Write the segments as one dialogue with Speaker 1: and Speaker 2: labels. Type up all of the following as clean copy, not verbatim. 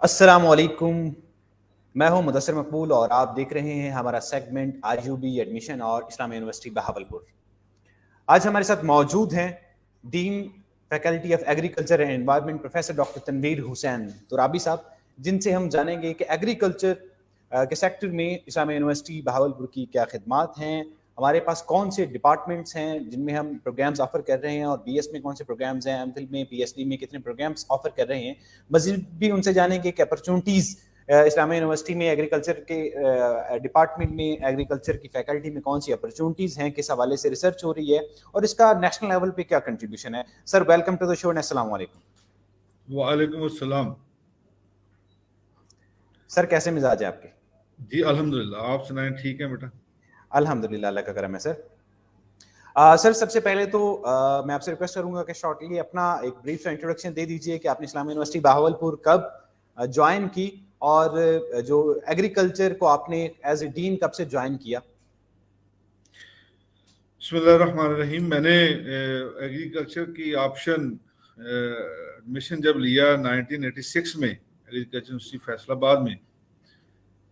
Speaker 1: السلام علیکم، میں ہوں مدثر مقبول اور آپ دیکھ رہے ہیں ہمارا سیگمنٹ IUB ایڈمیشن اور اسلامیہ یونیورسٹی بہاولپور۔ آج ہمارے ساتھ موجود ہیں dean faculty of agriculture and environment professor doctor Tanveer Hussain Turabi صاحب، جن سے ہم جانیں گے کہ ایگریکلچر کے سیکٹر میں اسلامیہ یونیورسٹی بہاولپور کی کیا خدمات ہیں، ہمارے پاس کون سے ڈپارٹمنٹس ہیں جن میں ہم پروگرامز آفر کر رہے ہیں، اور BS میں کون سے پروگرامز ہیں، MPhil میں PhD میں کتنے پروگرامز آفر کر رہے ہیں۔ مزید بھی ان سے جانیں گے کہ اپرچونٹیز اسلامیہ یونیورسٹی میں ایگریکلچر کے ڈپارٹمنٹ میں ایگریکلچر کی فیکلٹی میں کون سی اپرچونٹیز ہیں، کس حوالے سے ریسرچ ہو رہی ہے، اور اس کا نیشنل لیول پہ کیا کنٹریبیوشن ہے۔ سر ویلکم ٹو دا شو، السلام علیکم۔
Speaker 2: وعلیکم السلام۔
Speaker 1: سر کیسے مزاج ہے آپ کے؟
Speaker 2: جی الحمدللہ، آپ سنائیں؟ ٹھیک ہے بیٹا؟
Speaker 1: الحمدللہ، اللہ کا کرم ہے۔ سر سب سے پہلے تو میں آپ سے ریکویسٹ کروں گا کہ شارٹلی اپنا ایک بریف انٹروڈکشن دے دیجئے کہ آپ نے اسلامیہ یونیورسٹی بہاولپور کب جوائن کی، اور جو ایگریکلچر کو آپ نے ایز اے ڈین کب سے جوائن کیا۔
Speaker 2: بسم اللہ الرحمن الرحیم۔ میں نے ایگریکلچر کی آپشن ایڈمیشن جب لیا 1986 میں ایگریکلچر یونیورسٹی فیصل آباد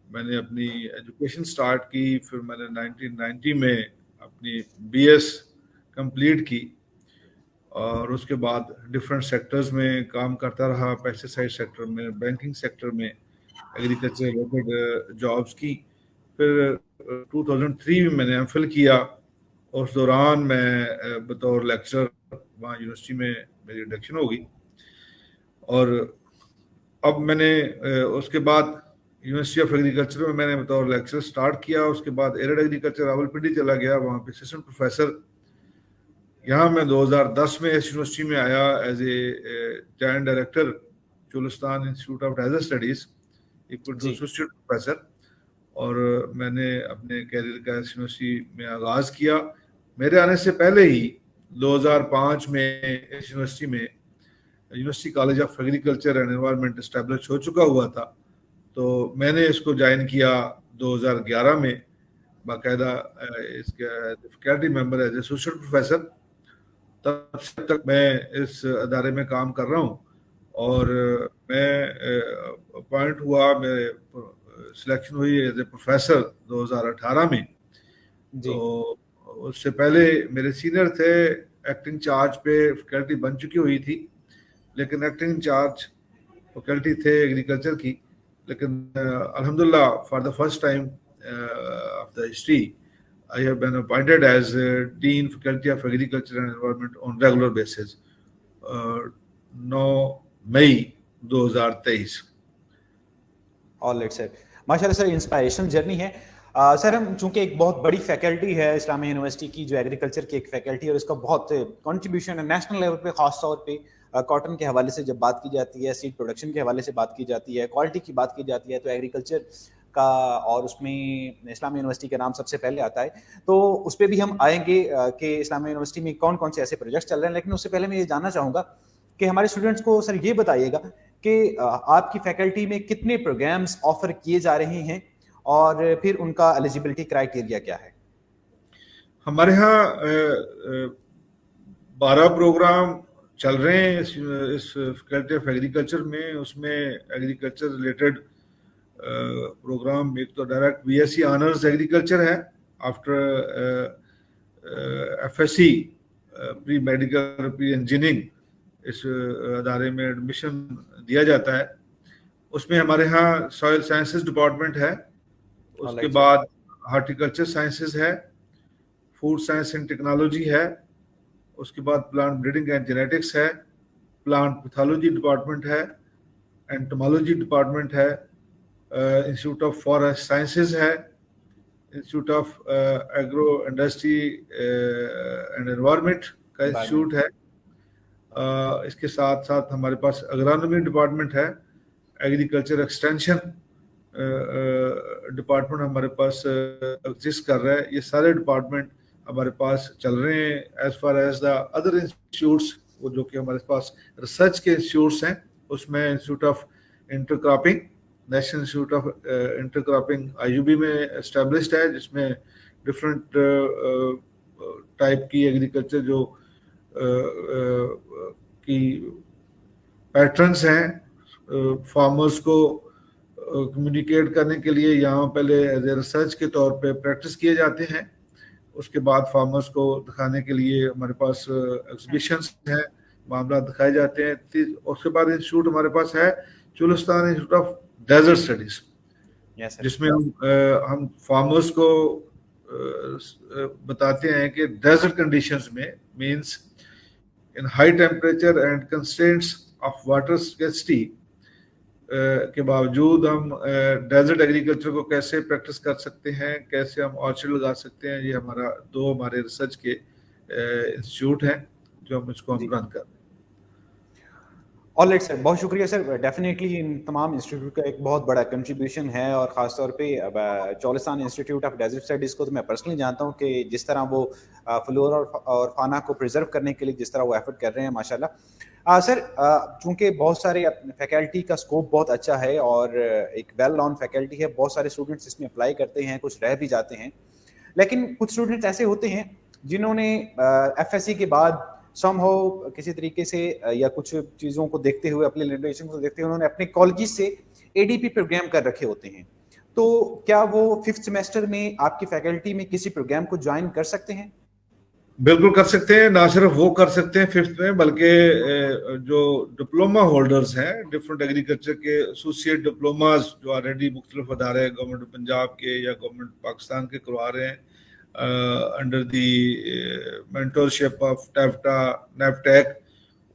Speaker 2: میں نے اپنی ایجوکیشن سٹارٹ کی، پھر میں نے 1990 میں اپنی BS کمپلیٹ کی، اور اس کے بعد ڈفرینٹ سیکٹرز میں کام کرتا رہا، پیسٹیسائڈ سیکٹر میں، بینکنگ سیکٹر میں، ایگریکلچر ریلیٹڈ جابس کی۔ پھر 2003 میں نے MPhil کیا، اس دوران میں بطور لیکچرر وہاں یونیورسٹی میں میری انڈکشن ہو گئی، اور اب میں نے اس کے بعد یونیورسٹی آف ایگریکلچر میں نے بطور لیکچرر سٹارٹ کیا۔ اس کے بعد ایرڈ ایگریکلچر راولپنڈی چلا گیا، وہاں پہ اسسٹنٹ پروفیسر۔ یہاں میں 2010 میں اس یونیورسٹی میں آیا as a joint director Cholistan institute of desert studies, equal to assistant professor, اور میں نے اپنے کیریئر کا اس یونیورسٹی میں آغاز کیا۔ میرے آنے سے پہلے ہی 2005 میں اس یونیورسٹی میں university college of agriculture and environment establish ہو چکا ہوا تھا، تو میں نے اس کو جوائن کیا 2011 میں باقاعدہ اس کے faculty member as a associate professor. تب سے تک میں اس ادارے میں کام کر رہا ہوں، اور میں اپوائنٹ ہوا، میں سلیکشن ہوئی ایز اے پروفیسر 2018 میں۔ تو اس سے پہلے میرے سینئر تھے، ایکٹنگ چارج پہ فیکلٹی بن چکی ہوئی تھی، لیکن ایکٹنگ چارج فیکلٹی تھے ایگریکلچر کی، لیکن الحمدللہ for the first time of the history I have been appointed as Dean Faculty of Agriculture and Environment on regular basis 9 مئی 2023۔
Speaker 1: آلرائٹ سر، ماشاءاللہ سر، انسپائریشنل جرنی ہے۔ سر ہم چونکہ ایک بہت بڑی فیکلٹی ہے اسلامیہ یونیورسٹی کی، جو ایگریکلچر کی ایک فیکلٹی ہے، اور اس کا بہت کنٹریبیوشن ہے نیشنل لیول پہ، خاص طور پہ کاٹن کے حوالے سے جب بات کی جاتی ہے، سیڈ پروڈکشن کے حوالے سے بات کی جاتی ہے، کوالٹی کی بات کی جاتی ہے، تو ایگریکلچر کا اور اس میں اسلامیہ یونیورسٹی کا نام سب سے پہلے آتا ہے۔ تو اس پہ بھی ہم آئیں گے کہ اسلامیہ یونیورسٹی میں کون کون سے ایسے پروجیکٹس چل رہے ہیں، لیکن اس سے پہلے میں یہ جاننا چاہوں گا کہ ہمارے اسٹوڈنٹس کو سر یہ بتائیے گا کہ آپ کی فیکلٹی میں کتنے پروگرامز آفر کیے جا رہے ہیں، اور پھر ان کا ایلیجیبلٹی کرائیٹیریا کیا ہے۔
Speaker 2: ہمارے ہاں 12 پروگرام چل رہے ہیں اس فیکلٹی آف ایگریکلچر میں۔ اس میں ایگریکلچر ریلیٹڈ پروگرام ایک تو ڈائریکٹ BSc آنرز ایگریکلچر ہے، after FSc pre medical pre engineering اس ادارے میں ایڈمیشن دیا جاتا ہے۔ اس میں ہمارے ہاں سوائل سائنسز ڈپارٹمنٹ ہے، اس کے بعد ہارٹیکلچر سائنسز ہے، فوڈ سائنس اینڈ ٹیکنالوجی ہے، اس کے بعد پلانٹ بریڈنگ اینڈ جینیٹکس ہے، پلانٹ پیتھولوجی ڈپارٹمنٹ ہے، انٹومالوجی ڈپارٹمنٹ ہے، انسٹیٹیوٹ آف فارسٹ سائنسز ہے، institute of agro industry and environment کا انسٹیٹیوٹ ہے۔ اس کے ساتھ ساتھ ہمارے پاس اگرانومی ڈپارٹمنٹ ہے، ایگریکلچر ایکسٹینشن ڈپارٹمنٹ ہمارے پاس ایگزسٹ کر رہا ہے۔ یہ سارے ڈپارٹمنٹ ہمارے پاس چل رہے ہیں۔ As far as the other institutes, وہ جو کہ ہمارے پاس ریسرچ کے انسٹیٹیوٹس ہیں، اس میں institute of intercropping, national institute of intercropping IUB میں اسٹیبلشڈ ہے، جس میں ڈفرینٹ ٹائپ کی ایگریکلچر جو کی پیٹرنس ہیں، فارمرز کو کمیونیکیٹ کرنے کے لیے یہاں پہلے ایز اے ریسرچ کے طور پہ پریکٹس کیے جاتے ہیں. اس کے بعد فارمرز کو دکھانے کے لیے ہمارے پاس ایگزیبیشنس ہیں, معاملات دکھائے جاتے ہیں. اس کے بعد انسٹیٹیوٹ ہمارے پاس ہے Cholistan institute of desert studies, جس میں ہم فارمرز کو بتاتے ہیں کہ ڈیزرٹ کنڈیشنز میں means in high temperature and constraints of water scarcity کے باوجود ہم ڈیزرٹ ایگریکلچر کو کیسے پریکٹس کر سکتے ہیں, کیسے ہم آرچرڈ لگا سکتے ہیں. یہ ہمارے ریسرچ کے انسٹیٹیوٹ ہیں جو ہم اس کو ہم رن کر رہے ہیں.
Speaker 1: آلرائٹ سر, بہت شکریہ سر. ڈیفینیٹلی ان تمام انسٹیٹیوٹ کا ایک بہت بڑا کنٹریبیوشن ہے, اور خاص طور پہ Cholistan institute of desert studies کو تو میں پرسنلی جانتا ہوں کہ جس طرح وہ فلورا اور فانا کو پرزرو کرنے کے لیے جس طرح وہ ایفرٹ کر رہے ہیں, ماشاء اللہ. سر, چونکہ بہت سارے فیکلٹی کا اسکوپ بہت اچھا ہے اور ایک ویل نون فیکلٹی ہے, بہت سارے اسٹوڈنٹس اس میں اپلائی کرتے ہیں, کچھ رہ بھی جاتے ہیں, لیکن کچھ اسٹوڈنٹس ایسے ہوتے ہیں جنہوں نے ایف ایس سی کے بعد سم ہو کسی طریقے سے یا کچھ چیزوں کو دیکھتے ہوئے, اپنی لمیٹیشن کو دیکھتے ہوئے, انہوں نے اپنے کالجز سے اے ڈی پی پروگرام کر رکھے ہوتے ہیں. تو کیا وہ 5th سیمسٹر میں آپ کی فیکلٹی میں کسی پروگرام کو جوائن کر سکتے ہیں؟
Speaker 2: بالکل کر سکتے ہیں. نہ صرف وہ کر سکتے ہیں 5th میں, بلکہ جو ڈپلوما ہولڈرز ہیں ڈفرینٹ ایگریکلچر کے ایسوسیٹ ڈپلوماز جو آلریڈی مختلف ادارے گورنمنٹ پنجاب کے یا گورنمنٹ پاکستان کے کروا رہے ہیں انڈر دی مینٹورشپ آف ٹیفٹا نیفٹیک,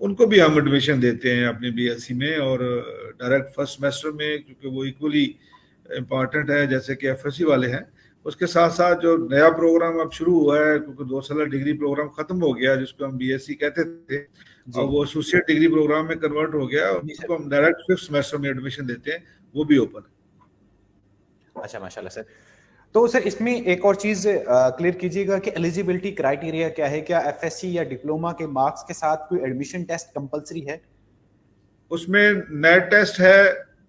Speaker 2: ان کو بھی ہم ایڈمیشن دیتے ہیں اپنی بی ایس سی میں, اور ڈائریکٹ 1st سیمسٹر میں, کیونکہ وہ ایکولی امپارٹنٹ ہے جیسے کہ ایف ایس سی والے ہیں. اس کے ساتھ ساتھ جو نیا پروگرام اب شروع ہوا ہے, کیونکہ 2 سالہ ڈگری پروگرام ختم ہو گیا جس کو ہم بی ایس سی کہتے تھے, اور وہ ایسوسیٹ ڈگری پروگرام میں کنورٹ ہو گیا, اس کو ہم ڈائریکٹ 5th سیمسٹر میں ایڈمیشن دیتے ہیں, وہ بھی اوپن ہے.
Speaker 1: اچھا, ماشاء اللہ سر. تو سر اس میں ایک اور چیز کلیئر کیجیے گا کہ ایلیجیبلٹی کرائٹیریا کیا ہے؟ کیا ایف ایس سی یا ڈپلوما کے مارکس کے ساتھ کوئی ایڈمیشن ٹیسٹ کمپلسری ہے؟
Speaker 2: اس میں نیٹ ٹیسٹ ہے,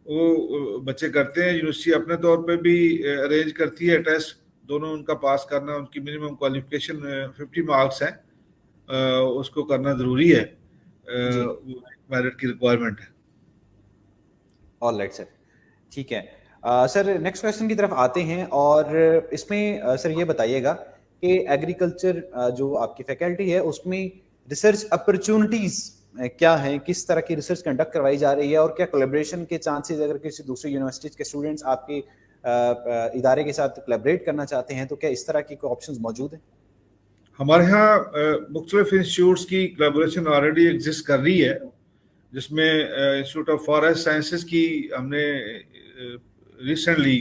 Speaker 2: وہ بچے کرتے ہیں, یونیورسٹی اپنے طور پہ بھی ارینج کرتی ہے ٹیسٹ, دونوں ان کا پاس کرنا, ان کی منیمم کوالیفیکیشن 50 مارکس ہیں, اس کو کرنا ضروری ہے, میرٹ کی ریکوائرمنٹ ہے.
Speaker 1: آل رائٹ سر, ٹھیک ہے. سر نیکسٹ کویشچن کی طرف آتے ہیں, اور اس میں سر یہ بتائیے گا کہ ایگریکلچر جو آپ کی فیکلٹی ہے اس میں ریسرچ اپرچونٹیز کیا ہیں, کس طرح کی ریسرچ کنڈکٹ کروائی جا رہی ہے, اور کیا کولیبریشن کے چانسز, اگر کسی دوسری یونیورسٹیز کے اسٹوڈنٹس آپ کے ادارے کے ساتھ کولیبریٹ کرنا چاہتے ہیں تو کیا اس طرح کی کوئی آپشنز موجود ہیں؟
Speaker 2: ہمارے ہاں مختلف انسٹیٹیوٹس کی کولیبریشن آلریڈی ایگزسٹ کر رہی ہے, جس میں انسٹیٹیوٹ آف فارسٹ سائنسز کی ہم نے recently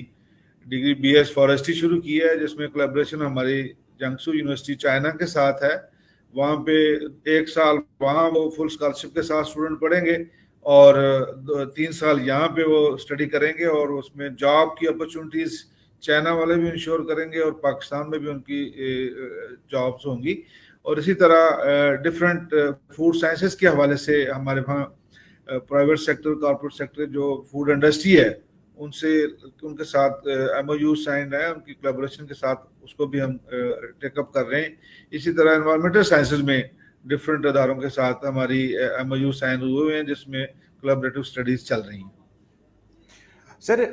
Speaker 2: degree B S forestry شروع کی ہے, جس میں کولیبریشن ہماری جنگسو یونیورسٹی چائنا کے ساتھ ہے. وہاں پہ 1 سال وہاں وہ فل اسکالرشپ کے ساتھ اسٹوڈنٹ پڑھیں گے, اور 3 سال یہاں پہ وہ اسٹڈی کریں گے, اور اس میں جاب کی اپرچونیٹیز چائنا والے بھی انشور کریں گے, اور پاکستان میں بھی ان کی جابس ہوں گی. اور اسی طرح ڈفرینٹ فوڈ سائنسز کے حوالے سے ہمارے وہاں پرائیویٹ سیکٹر, کارپوریٹ سیکٹر جو فوڈ انڈسٹری ہے, ان کے ساتھ ایم او یو سائن ہے, ان کی کولیبریشن کے ساتھ اس کو بھی ہم ٹیک اپ کر رہے ہیں. اسی طرح انوائرمنٹل سائنسز میں ڈفرینٹ اداروں کے ساتھ ہماری ایم او یو سائن ہوئے ہیں, جس میں کولیبریٹو اسٹڈیز چل رہی ہیں.
Speaker 1: سر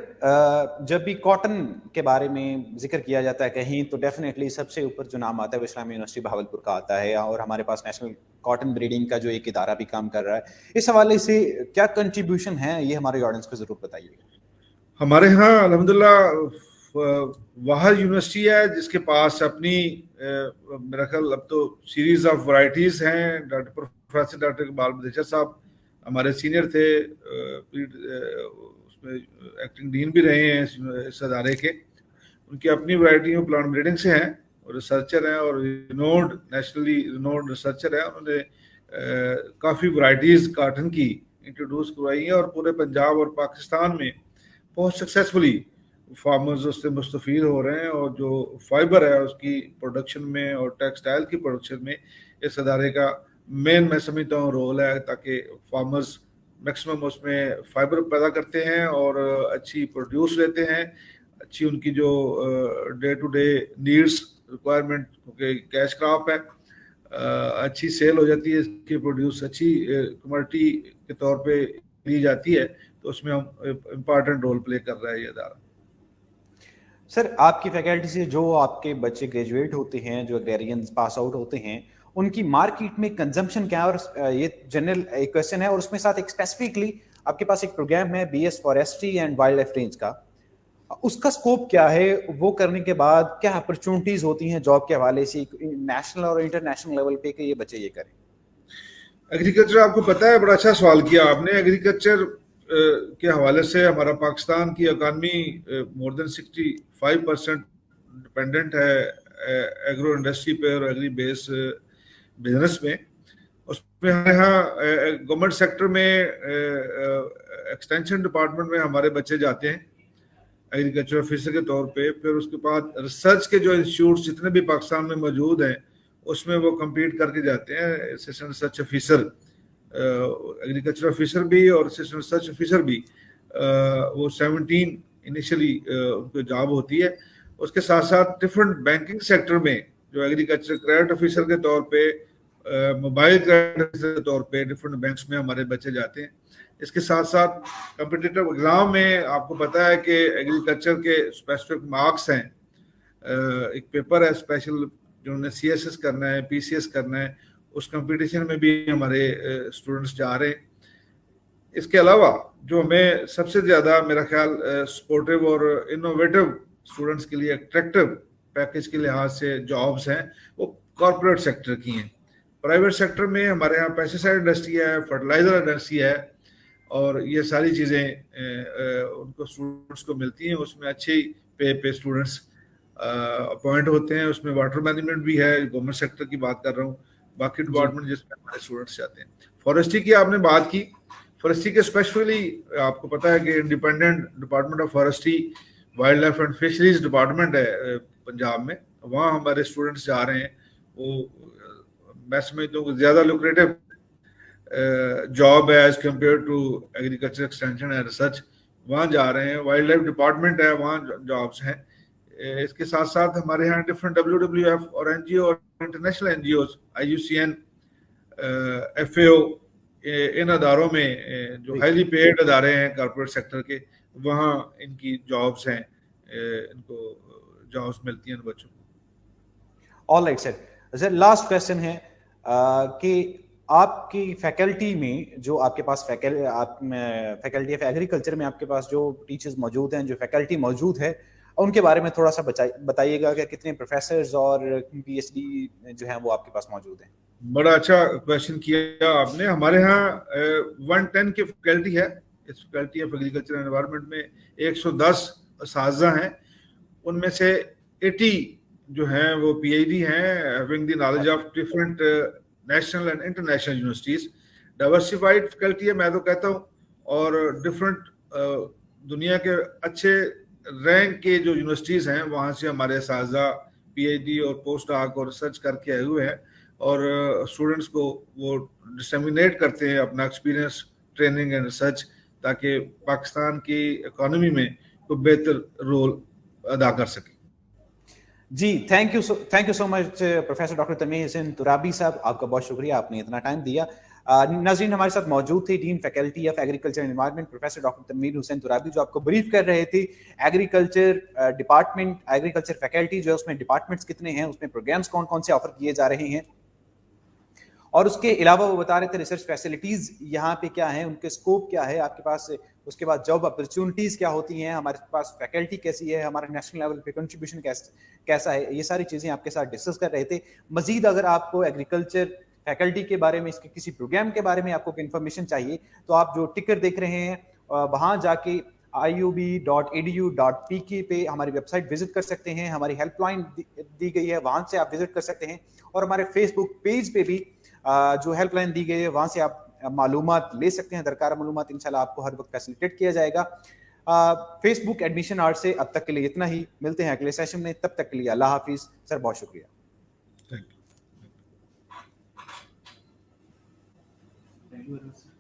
Speaker 1: جب بھی کاٹن کے بارے میں ذکر کیا جاتا ہے کہیں تو ڈیفینیٹلی سب سے اوپر جو نام آتا ہے وہ اسلامی یونیورسٹی بہاولپور کا آتا ہے, اور ہمارے پاس نیشنل کاٹن بریڈنگ کا جو ایک ادارہ بھی کام کر رہا ہے. اس حوالے سے کیا کنٹریبیوشن ہے, یہ ہمارے آڈینس کو ضرور بتائیے.
Speaker 2: ہمارے ہاں الحمدللہ واحد یونیورسٹی ہے جس کے پاس اپنی میرا خیال اب تو سیریز آف ورائٹیز ہیں. پروفیسر ڈاکٹر اقبال مدیچر صاحب ہمارے سینئر تھے, اس میں ایکٹنگ ڈین بھی رہے ہیں اس ادارے کے. ان کی اپنی ورائٹی میں پلانٹ بریڈنگ سے ہیں, اور ریسرچر ہیں, اور نیشنلی رینوڈ ریسرچر ہیں. انہوں نے کافی ورائٹیز کاٹن کی انٹروڈیوس کروائی ہیں, اور پورے پنجاب اور پاکستان میں بہت سکسیسفلی فارمرز اس سے مستفید ہو رہے ہیں. اور جو فائبر ہے اس کی پروڈکشن میں اور ٹیکسٹائل کی پروڈکشن میں اس ادارے کا مین میں سمجھتا ہوں رول ہے, تاکہ فارمرز میکسیمم اس میں فائبر پیدا کرتے ہیں اور اچھی پروڈیوس لیتے ہیں. اچھی ان کی جو day to day needs requirement, کیونکہ کیش کراپ ہے, اچھی سیل ہو جاتی ہے, اس کی پروڈیوس اچھی کموڈٹی کے طور پہ لی جاتی ہے, تو اس میں ہم امپارٹنٹ رول پلے کر رہا ہے یہ ادارہ.
Speaker 1: سر آپ کی فیکلٹی سے جو آپ کے بچے گریجویٹ ہوتے ہیں, جو اگریرینز پاس آؤٹ ہوتے ہیں, ان کی مارکیٹ میں کنزمپشن کیا ہے؟ اور یہ جنرل ایک کوشچن ہے, اور اس میں ساتھ ایک اسپیسیفکلی آپ کے پاس ایک پروگرام ہے BS forestry and wildlife range کا, اس کا اسکوپ کیا ہے؟ وہ کرنے کے بعد کیا اپرچونٹیز ہوتی ہیں جاب کے حوالے سے نیشنل اور انٹرنیشنل لیول پہ کہ یہ بچے یہ کریں؟
Speaker 2: ایگریکلچر آپ کو پتہ ہے, بڑا اچھا سوال کیا آپ نے. ایگریکلچر کے حوالے سے ہمارا پاکستان کی اکانمی مور دین 65% ڈپینڈنٹ ہے ایگرو انڈسٹری پہ اور ایگری بیس بزنس میں. اس میں ہمارے یہاں گورنمنٹ سیکٹر میں ایکسٹینشن ڈپارٹمنٹ میں ہمارے بچے جاتے ہیں ایگریکلچر آفیسر کے طور پہ. پھر اس کے بعد ریسرچ کے جو انسٹیٹیوٹس جتنے بھی پاکستان میں موجود ہیں اس میں وہ کمپلیٹ کر کے جاتے ہیں. Assistant research officer, agriculture officer بھی اور اسسٹنٹ ریسرچ آفیسر بھی, وہ 17 انیشلی ان کو جاب ہوتی ہے. اس کے ساتھ ساتھ ڈفرینٹ بینکنگ سیکٹر میں جو ایگریکلچر کریڈٹ آفیسر کے طور پہ, موبائل کریڈٹ آفیسر کے طور پہ ڈفرینٹ بینکس میں ہمارے بچے جاتے ہیں. اس کے ساتھ ساتھ کمپٹیٹو ایگزام میں آپ کو پتہ ہے کہ ایگریکلچر کے اسپیسیفک مارکس ہیں. ایک پیپر ہے اسپیشل جنہوں نے CSS کرنا ہے, PCS کرنا ہے, اس کمپٹیشن میں بھی ہمارے اسٹوڈنٹس جا رہے ہیں. اس کے علاوہ جو ہمیں سب سے زیادہ میرا خیال سپورٹیو اور انوویٹو اسٹوڈنٹس کے لیے اٹریکٹیو پیکیج کے لحاظ سے جابس ہیں وہ کارپوریٹ سیکٹر کی ہیں. پرائیویٹ سیکٹر میں ہمارے یہاں پیسٹیسائڈ انڈسٹری ہے, فرٹیلائزر انڈسٹری ہے, اور یہ ساری چیزیں ان کو اسٹوڈنٹس کو ملتی ہیں. اس میں اچھی پے اسٹوڈنٹس اپوائنٹ ہوتے ہیں. اس میں واٹر مینجمنٹ بھی ہے, گورنمنٹ سیکٹر کی بات کر رہا ہوں, باقی ڈپارٹمنٹ جس میں ہمارے اسٹوڈنٹس جاتے ہیں. فارسٹری کی آپ نے بات کی, فارسٹری کے اسپیشلی آپ کو پتہ ہے کہ independent department of forestry wildlife and fisheries department ہے پنجاب میں, وہاں ہمارے اسٹوڈنٹس جا رہے ہیں. وہ میں سمجھتا ہوں کہ زیادہ لوکریٹو جاب ہے as compare to agriculture extension and research, وہاں جا رہے ہیں. وائلڈ لائف ڈپارٹمنٹ ہے, وہاں جابس ہیں. اس کے ساتھ ساتھ ہمارے یہاں ڈفرینٹ WWF اور NGO اور انٹرنیشنل NGOs, IUCN, FAO, ان اداروں میں جو ہائیلی پیڈ ادارے ہیں کارپوریٹ سیکٹر کے, وہاں ان کی جابس ہیں, ان کو جابس ملتی ہیں ان بچوں کو.
Speaker 1: All right sir, last question ہے کہ آپ کی فیکلٹی میں جو آپ کے پاس فیکلٹی آف ایگریکلچر میں آپ کے پاس جو ٹیچرز موجود ہیں, جو فیکلٹی موجود ہے, ان کے بارے میں تھوڑا سا بتائیے گا کہ کتنے پروفیسرز اور PhD جو ہیں وہ آپ کے پاس موجود ہیں.
Speaker 2: بڑا اچھا کویشچن کیا آپ نے. ہمارے ہاں 110 کی فیکلٹی ہے. اس فیکلٹی آف ایگریکلچر انوائرمنٹ میں 110 اساتذہ ہیں. ان میں سے 80 جو ہیں وہ PhD ہیں, having the knowledge of different national and international universities. Diversified faculty ہے میں تو کہتا ہوں, اور ڈفرینٹ دنیا کے اچھے رینک کے جو یونیورسٹیز ہیں وہاں سے ہمارے اساتذہ PhD اور پوسٹ ڈاک اور ریسرچ کر کے آئے ہوئے ہیں, اور اسٹوڈنٹس کو وہ ڈسیمینیٹ کرتے ہیں اپنا ایکسپیرینس, ٹریننگ اینڈ ریسرچ, تاکہ پاکستان کی اکانومی میں کوئی بہتر رول ادا کر سکے.
Speaker 1: جی thank you so much professor doctor Tanveer Hussain Turabi صاحب, آپ کا بہت شکریہ, آپ نے اتنا ٹائم دیا. ناظرین ہمارے ساتھ موجود تھے dean faculty of agriculture environment professor doctor Tanveer Hussain Turabi, جو آپ کو بریف کر رہے تھے ایگریکلچر ڈپارٹمنٹ, ایگریکلچر فیکلٹی جو ہے اس میں ڈپارٹمنٹس کتنے ہیں, اس میں پروگرامس کون کون سے آفر کیے جا رہے ہیں, اور اس کے علاوہ وہ بتا رہے تھے ریسرچ فیسلٹیز یہاں پہ کیا ہیں, ان کے اسکوپ کیا ہے آپ کے پاس, اس کے بعد جاب اپرچونٹیز کیا ہوتی ہیں, ہمارے پاس فیکلٹی کیسی ہے, ہمارے نیشنل لیول پہ کنٹریبیوشن کیسا ہے, یہ ساری چیزیں آپ کے ساتھ ڈسکس کر رہے تھے. مزید اگر آپ کو ایگریکلچر فیکلٹی کے بارے میں, اس کے کسی پروگرام کے بارے میں آپ کو انفارمیشن چاہیے, تو آپ جو ٹکر دیکھ رہے ہیں وہاں جا کے iub.edu.pk پہ ہماری ویب سائٹ وزٹ کر سکتے ہیں. ہماری ہیلپ لائن دی گئی ہے, وہاں سے آپ وزٹ کر سکتے ہیں, اور ہمارے فیس بک پیج پہ بھی جو ہیلپ لائن دی گئی ہے وہاں سے آپ معلومات لے سکتے ہیں. درکار معلومات انشاءاللہ آپ کو ہر وقت فیسیلیٹیٹ کیا جائے گا. فیس بک ایڈمیشن آرٹ سے اب تک کے لیے اتنا ہی, ملتے ہیں اگلے سیشن میں, تب تک کے لیے اللہ حافظ. سر بہت شکریہ. Thank you.